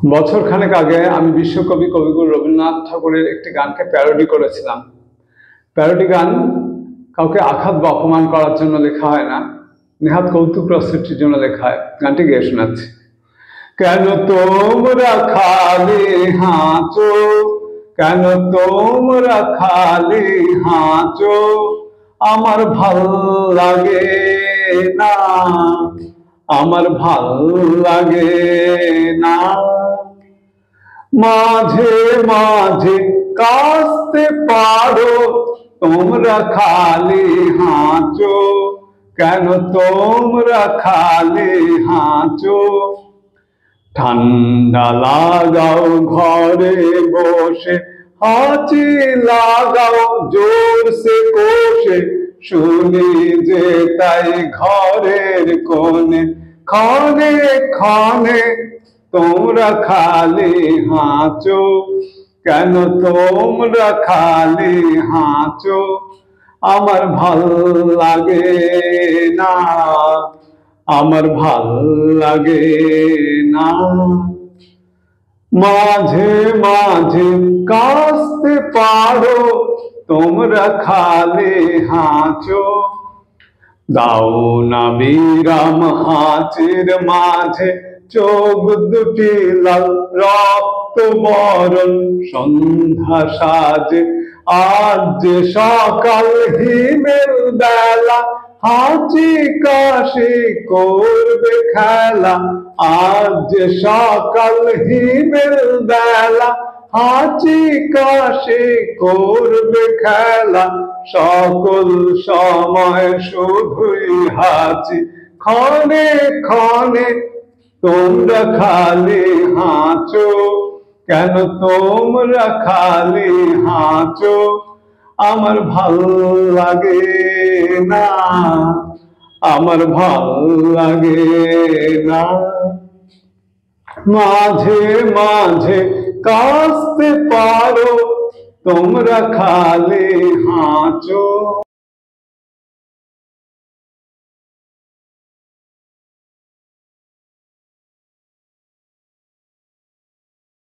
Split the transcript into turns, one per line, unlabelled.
বছর খানেক আগে আমি বিশ্বকবি কবিগুরু রবীন্দ্রনাথ ঠাকুরের একটি গানকে প্যারোডি করেছিলাম। প্যারোডি গান কাউকে আঘাত বা অপমান করার জন্য লেখা হয় না, নেহাত কৌতুক রসের জন্য লেখা হয়। গানটি গেয়ে শোনাচ্ছি। কেন তোমরা খালি হাঁচো, কেন তোমরা খালি হাঁচো, আমার ভাল লাগে না, আমার ভাল লাগে না। মাঝে মাঝে কাঁদতে পারো, তোমরা খালি হাঁচো, কেন তোমরা খালি হাঁচো। ঠান্ডা লাগাও ঘরে বসে, হাঁচি লাগাও জোরসে কষে, শুনি যে তাই ঘরের কোণে ক্ষণে ক্ষণে তোমরা খালি হাঁচো, কেন তোমরা খালি হাঁচো, আমার ভাল লাগে না, আমার ভাল লাগে না। মাঝে মাঝে কাঁদতে পারো, তোমরা খালি হাঁচো। দাও না বিরাম হাঁচির মাঝে, চোখ দুটি লাল রক্ত বরণ সন্ধ্যা সাজে। আজ যে সকাল হিমেল বেলা, হাঁচি কাশি করবে খেলা। আজ যে সকাল হিমেল বেলা, হাঁচি কাশি করবে খেলা। সকল সময় শুধুই হাঁচি, ক্ষণে ক্ষণে তোমরা খালি হাঁচো, কেন তোমরা খালি হাঁচো, আমার ভাল লাগে না, আমার ভাল লাগে না। মাঝে মাঝে কাঁদতে পারো, তোমরা খালি হাঁচো।